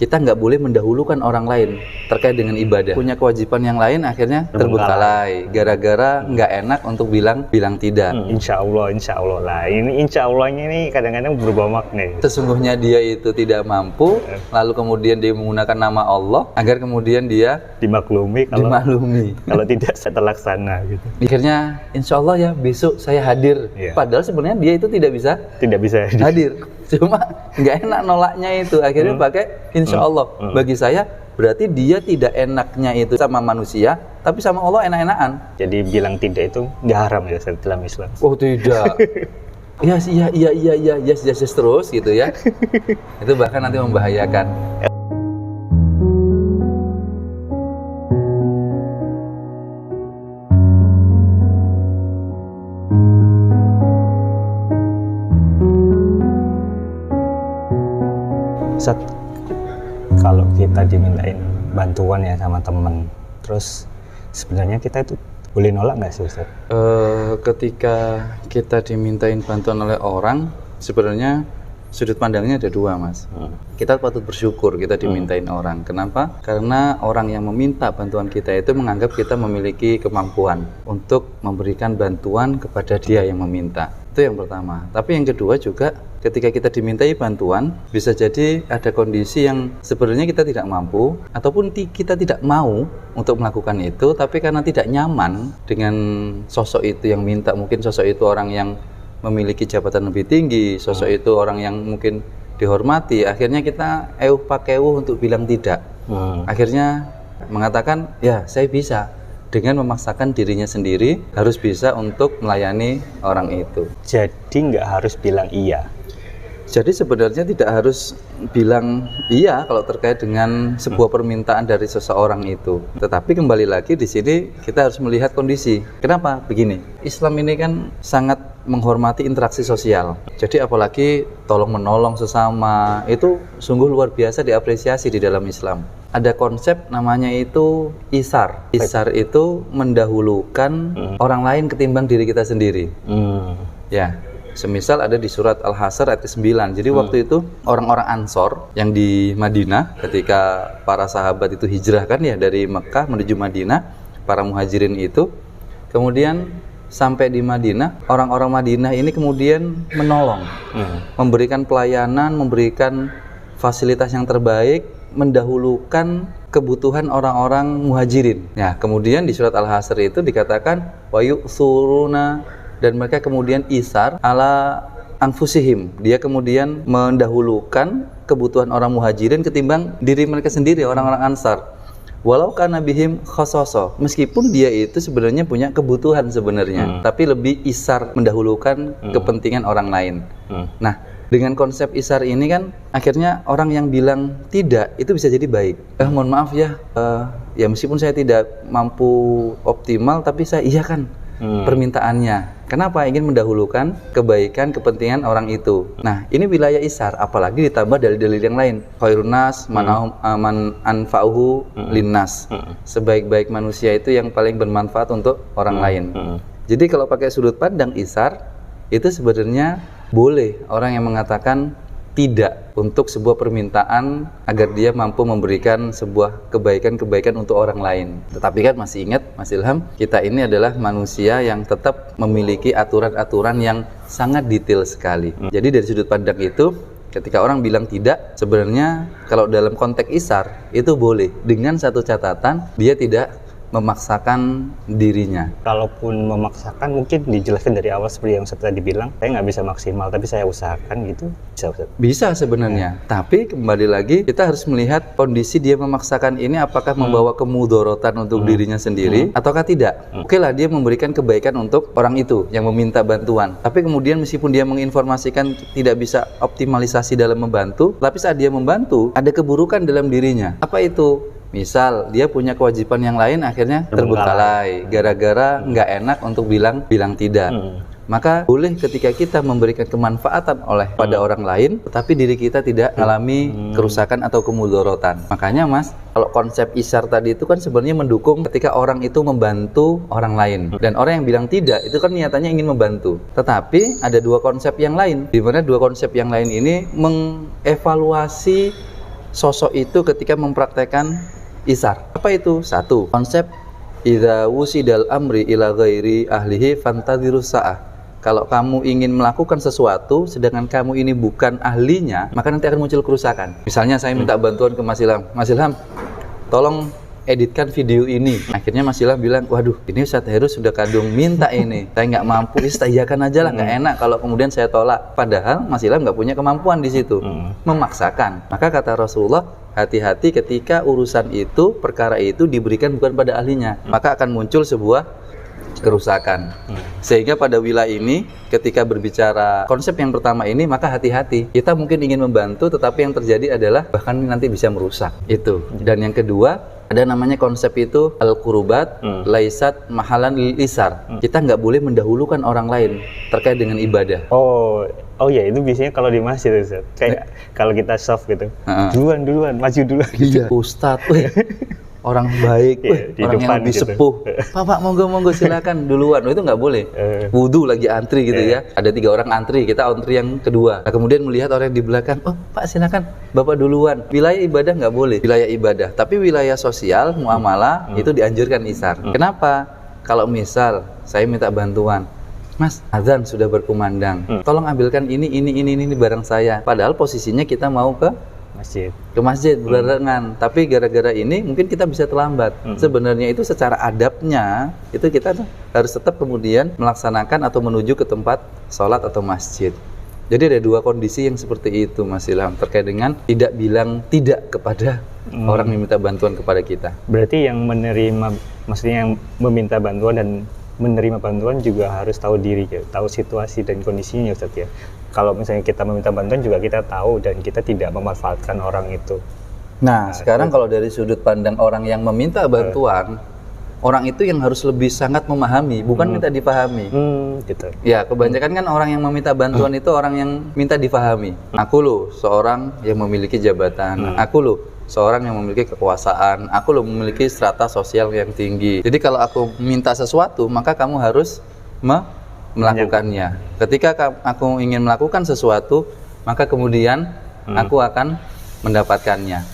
Kita nggak boleh mendahulukan orang lain terkait dengan ibadah. Punya kewajiban yang lain akhirnya terbengkalai gara-gara nggak enak untuk bilang tidak. Insya Allah lah. Ini insya Allahnya ini kadang-kadang berubah makna. Sesungguhnya dia itu tidak mampu, lalu kemudian dia menggunakan nama Allah agar kemudian dia dimaklumi kalau tidak terlaksana gitu. Akhirnya insya Allah ya besok saya hadir. Padahal sebenarnya dia itu tidak bisa hadir. Cuma nggak enak nolaknya itu, akhirnya pakai insya Allah. Bagi saya berarti dia tidak enaknya itu sama manusia, tapi sama Allah enak-enakan. Jadi bilang tidak itu nggak haram ya dalam Islam? Oh tidak. Yes terus gitu ya. Itu bahkan nanti membahayakan. Ustaz, kalau kita dimintain bantuan ya sama temen, terus sebenarnya kita itu boleh nolak nggak sih Ustaz? Ketika kita dimintain bantuan oleh orang, sebenarnya sudut pandangnya ada dua, Mas. Kita patut bersyukur kita dimintain orang. Kenapa? Karena orang yang meminta bantuan kita itu menganggap kita memiliki kemampuan untuk memberikan bantuan kepada dia yang meminta. Itu yang pertama. Tapi yang kedua juga, ketika kita dimintai bantuan, bisa jadi ada kondisi yang sebenarnya kita tidak mampu, ataupun kita tidak mau untuk melakukan itu, tapi karena tidak nyaman dengan sosok itu yang minta, mungkin sosok itu orang yang memiliki jabatan lebih tinggi, sosok itu orang yang mungkin dihormati, akhirnya kita pakewuh untuk bilang tidak. Akhirnya mengatakan, ya saya bisa, dengan memaksakan dirinya sendiri harus bisa untuk melayani orang itu. Jadi nggak harus bilang iya. Jadi sebenarnya tidak harus bilang iya kalau terkait dengan sebuah permintaan dari seseorang itu. Tetapi kembali lagi di sini kita harus melihat kondisi. Kenapa? Begini, Islam ini kan sangat menghormati interaksi sosial. Jadi apalagi tolong menolong sesama itu sungguh luar biasa diapresiasi di dalam Islam. Ada konsep namanya itu isar. Isar itu mendahulukan orang lain ketimbang diri kita sendiri. Ya, semisal ada di surat Al-Hasyr ayat 9. Jadi waktu itu orang-orang Ansor yang di Madinah ketika para sahabat itu hijrah kan ya dari Mekah menuju Madinah, para muhajirin itu kemudian sampai di Madinah, orang-orang Madinah ini kemudian menolong, memberikan pelayanan, memberikan fasilitas yang terbaik, mendahulukan kebutuhan orang-orang muhajirin. Ya, kemudian di surat Al-Hasyr itu dikatakan wa yu'thuruna, dan mereka kemudian isar ala anfusihim. Dia kemudian mendahulukan kebutuhan orang muhajirin ketimbang diri mereka sendiri, orang-orang Ansar. Walau kana bihim khasasa, meskipun dia itu sebenarnya punya kebutuhan sebenarnya, tapi lebih isar mendahulukan kepentingan orang lain. Nah, dengan konsep isar ini kan akhirnya orang yang bilang tidak itu bisa jadi baik. Mohon maaf ya, ya meskipun saya tidak mampu optimal, tapi saya iyakan permintaannya. Kenapa? Ingin mendahulukan kebaikan, kepentingan orang itu. Nah, ini wilayah isar, apalagi ditambah dalil-dalil yang lain. Khairun nas man anfa'uhu linnas. Sebaik-baik manusia itu yang paling bermanfaat untuk orang lain. Jadi kalau pakai sudut pandang isar, itu sebenarnya boleh orang yang mengatakan tidak untuk sebuah permintaan agar dia mampu memberikan sebuah kebaikan-kebaikan untuk orang lain. Tetapi kan masih ingat Mas Ilham, kita ini adalah manusia yang tetap memiliki aturan-aturan yang sangat detail sekali. Jadi dari sudut pandang itu, ketika orang bilang tidak, sebenarnya kalau dalam konteks isar itu boleh, dengan satu catatan dia tidak memaksakan dirinya. Kalaupun memaksakan, mungkin dijelaskan dari awal seperti yang Ustaz tadi bilang, saya nggak bisa maksimal, tapi saya usahakan gitu, bisa Ustaz? Bisa sebenarnya, tapi kembali lagi kita harus melihat kondisi dia memaksakan ini apakah membawa kemudorotan untuk dirinya sendiri ataukah tidak. Oke lah, dia memberikan kebaikan untuk orang itu yang meminta bantuan, tapi kemudian meskipun dia menginformasikan tidak bisa optimalisasi dalam membantu, tapi saat dia membantu ada keburukan dalam dirinya. Apa itu? Misal dia punya kewajiban yang lain akhirnya terbengkalai gara-gara nggak enak untuk bilang tidak. Maka boleh ketika kita memberikan kemanfaatan pada orang lain, tetapi diri kita tidak alami kerusakan atau kemudorotan. Makanya Mas, kalau konsep isar tadi itu kan sebenarnya mendukung ketika orang itu membantu orang lain. Dan orang yang bilang tidak, itu kan niatannya ingin membantu. Tetapi ada dua konsep yang lain, di mana dua konsep yang lain ini mengevaluasi sosok itu ketika mempraktekkan isar. Apa itu? Satu, konsep idza wusidal amri ila ghairi ahlihi fantadhirus sa'ah. Kalau kamu ingin melakukan sesuatu sedangkan kamu ini bukan ahlinya, maka nanti akan muncul kerusakan. Misalnya saya minta bantuan ke Mas Ilham. Mas Ilham, tolong editkan video ini. Akhirnya Mas Ilham bilang, waduh, ini Ustadz Heru sudah kadung minta ini, saya nggak mampu, iyakan aja lah, nggak enak kalau kemudian saya tolak. Padahal Mas Ilham nggak punya kemampuan di situ, memaksakan. Maka kata Rasulullah, hati-hati ketika urusan itu, perkara itu diberikan bukan pada ahlinya, maka akan muncul sebuah kerusakan. Sehingga pada wilayah ini ketika berbicara konsep yang pertama ini, maka hati-hati. Kita mungkin ingin membantu, tetapi yang terjadi adalah bahkan nanti bisa merusak. Itu. Dan yang kedua, ada namanya konsep itu al-qurubat laisat mahalan lil isar. Kita nggak boleh mendahulukan orang lain terkait dengan ibadah. Oh ya, itu biasanya kalau di masjid Ustaz. Kayak kalau kita soft gitu. Duluan, maju duluan. Iya. Ustadz, orang baik, orang yang lebih gitu. sepuh. Pak, monggo silakan duluan. Itu nggak boleh. Wudhu lagi antri gitu ya. Ada 3 orang antri, kita antri yang kedua. Nah, kemudian melihat orang yang di belakang, oh Pak silakan, Bapak duluan. Wilayah ibadah nggak boleh, wilayah ibadah. Tapi wilayah sosial, muamalah itu dianjurkan isar. Kenapa? Kalau misal saya minta bantuan, Mas, azan sudah berkumandang. Tolong ambilkan ini barang saya. Padahal posisinya kita mau ke masjid berbarengan, tapi gara-gara ini mungkin kita bisa terlambat. Sebenarnya itu secara adabnya itu kita harus tetap kemudian melaksanakan atau menuju ke tempat sholat atau masjid. Jadi ada 2 kondisi yang seperti itu Mas Ilham, terkait dengan tidak bilang tidak kepada orang yang minta bantuan kepada kita. Berarti yang menerima, maksudnya yang meminta bantuan dan menerima bantuan juga harus tahu diri, tahu situasi dan kondisinya Ustaz ya. Kalau misalnya kita meminta bantuan juga kita tahu dan kita tidak memanfaatkan orang itu. Nah sekarang kalau dari sudut pandang orang yang meminta bantuan, orang itu yang harus lebih sangat memahami, bukan minta dipahami. Gitu. Ya, kebanyakan kan orang yang meminta bantuan itu orang yang minta dipahami. Aku loh seorang yang memiliki jabatan, aku loh seorang yang memiliki kekuasaan, aku loh memiliki strata sosial yang tinggi. Jadi kalau aku minta sesuatu, maka kamu harus melakukannya. Ketika aku ingin melakukan sesuatu, maka kemudian aku akan mendapatkannya.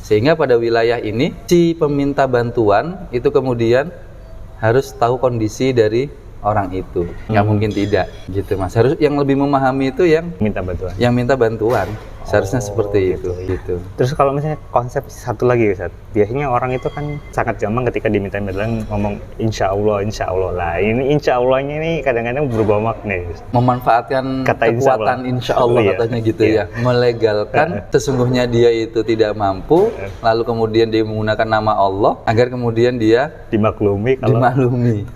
Sehingga pada wilayah ini, si peminta bantuan itu kemudian harus tahu kondisi dari orang itu. Nggak mungkin tidak, gitu Mas. Harus yang lebih memahami itu yang minta bantuan. Yang minta bantuan. Seharusnya seperti itu. Gitu. Terus kalau misalnya konsep satu lagi Ustaz, biasanya orang itu kan sangat gampang ketika diminta bantuan ngomong insya Allah lah. Ini insya Allahnya ini kadang-kadang berubah makna. Memanfaatkan kata kekuatan insya Allah katanya gitu ya. Melegalkan sesungguhnya dia itu tidak mampu, lalu kemudian dia menggunakan nama Allah agar kemudian dia dimaklumi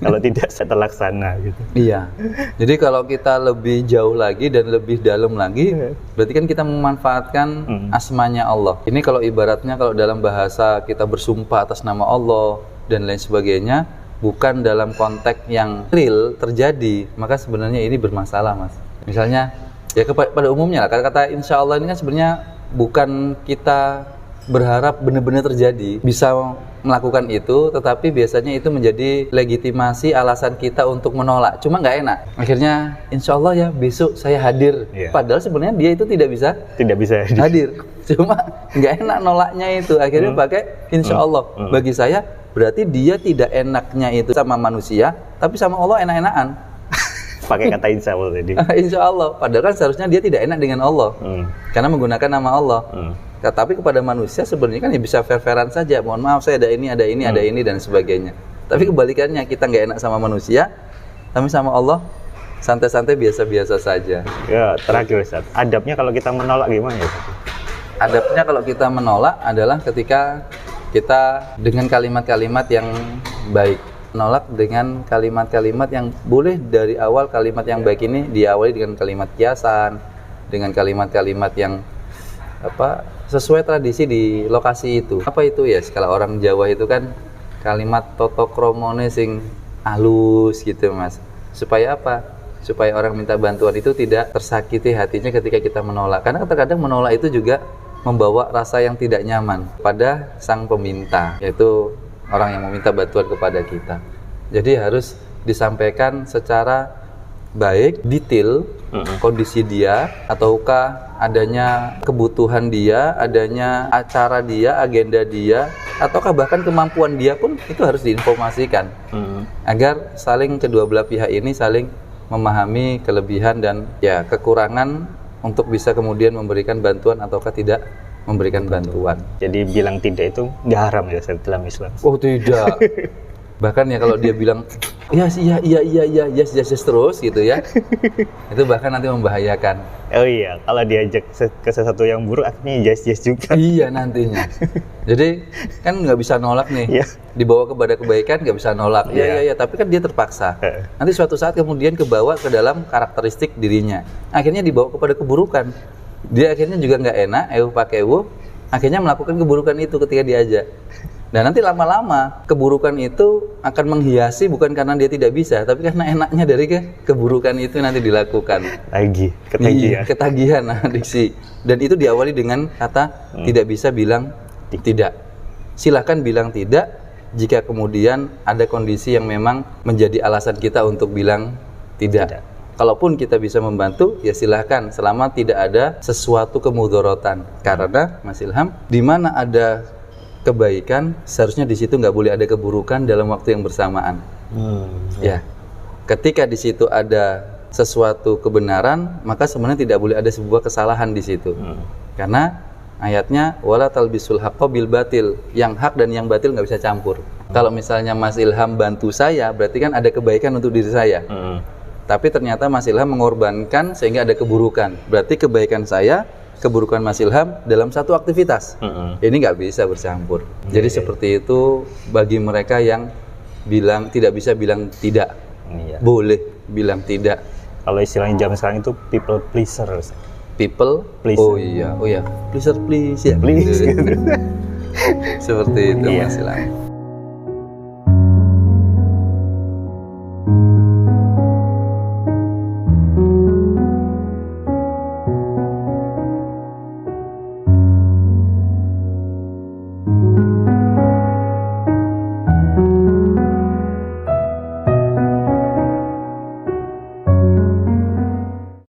kalau tidak saya terlaksana gitu. Iya. Jadi kalau kita lebih jauh lagi dan lebih dalam lagi, berarti kan kita memanfaatkan asmanya Allah. Ini kalau ibaratnya kalau dalam bahasa kita bersumpah atas nama Allah dan lain sebagainya, bukan dalam konteks yang real terjadi, maka sebenarnya ini bermasalah Mas. Misalnya ya pada umumnya lah, kata-kata insya Allah ini kan sebenarnya bukan kita berharap benar-benar terjadi, bisa melakukan itu, tetapi biasanya itu menjadi legitimasi alasan kita untuk menolak. Cuma nggak enak. Akhirnya, insya Allah ya besok saya hadir. Padahal sebenarnya dia itu tidak bisa hadir. Cuma nggak enak nolaknya itu. Akhirnya pakai insya Allah. Bagi saya berarti dia tidak enaknya itu sama manusia, tapi sama Allah enak-enakan. Pakai kata insya Allah tadi. Insya Allah. Padahal kan seharusnya dia tidak enak dengan Allah, karena menggunakan nama Allah. Tapi kepada manusia sebenarnya kan ya bisa fair-fairan saja. Mohon maaf saya ada ini dan sebagainya. Tapi kebalikannya, kita nggak enak sama manusia, tapi sama Allah santai-santai biasa-biasa saja. Ya, terakhir Ustaz, adabnya kalau kita menolak gimana ya? Adabnya kalau kita menolak adalah ketika kita dengan kalimat-kalimat yang baik. Menolak dengan kalimat-kalimat yang boleh dari awal kalimat yang baik ini diawali dengan kalimat kiasan, dengan kalimat-kalimat yang sesuai tradisi di lokasi itu. Apa itu ya? Kalau orang Jawa itu kan kalimat toto kromone sing halus gitu Mas. Supaya apa? Supaya orang minta bantuan itu tidak tersakiti hatinya ketika kita menolak. Karena terkadang menolak itu juga membawa rasa yang tidak nyaman pada sang peminta, yaitu orang yang meminta bantuan kepada kita. Jadi harus disampaikan secara baik, detail kondisi dia, ataukah adanya kebutuhan dia, adanya acara dia, agenda dia, ataukah bahkan kemampuan dia pun itu harus diinformasikan agar saling kedua belah pihak ini saling memahami kelebihan dan ya kekurangan untuk bisa kemudian memberikan bantuan ataukah tidak memberikan bantuan. Jadi bilang tidak itu nggak haram ya Ustaz, dalam Islam? Oh tidak. Bahkan ya kalau dia bilang yes terus gitu ya, itu bahkan nanti membahayakan. Oh iya, kalau diajak ke sesuatu yang buruk akhirnya yes juga. Iya nantinya. Jadi kan nggak bisa nolak nih. Iya. Dibawa kepada kebaikan nggak bisa nolak. Iya. Tapi kan dia terpaksa. Nanti suatu saat kemudian kebawa ke dalam karakteristik dirinya. Akhirnya dibawa kepada keburukan. Dia akhirnya juga nggak enak, akhirnya melakukan keburukan itu ketika diajak. Dan nanti lama-lama keburukan itu akan menghiasi bukan karena dia tidak bisa, tapi karena enaknya dari keburukan itu nanti dilakukan. Lagi ketagihan. Ketagihan adiksi. Dan itu diawali dengan kata tidak bisa bilang tidak. Silahkan bilang tidak jika kemudian ada kondisi yang memang menjadi alasan kita untuk bilang tidak. Kalaupun kita bisa membantu, ya silahkan selama tidak ada sesuatu kemudorotan. Karena Mas Ilham, di mana ada kebaikan, seharusnya di situ nggak boleh ada keburukan dalam waktu yang bersamaan. Ya, ketika di situ ada sesuatu kebenaran, maka sebenarnya tidak boleh ada sebuah kesalahan di situ. Karena ayatnya wala talbisul haqqa bil batil, yang hak dan yang batil nggak bisa campur. Kalau misalnya Mas Ilham bantu saya, berarti kan ada kebaikan untuk diri saya. Tapi ternyata Mas Ilham mengorbankan sehingga ada keburukan. Berarti kebaikan saya, keburukan Mas Ilham dalam satu aktivitas. Ini nggak bisa bercampur. Jadi seperti itu bagi mereka yang bilang tidak bisa bilang tidak. Boleh bilang tidak. Kalau istilahnya zaman sekarang itu people pleaser. People pleaser. Oh iya. Pleaser please ya. Please. Seperti itu Mas Ilham.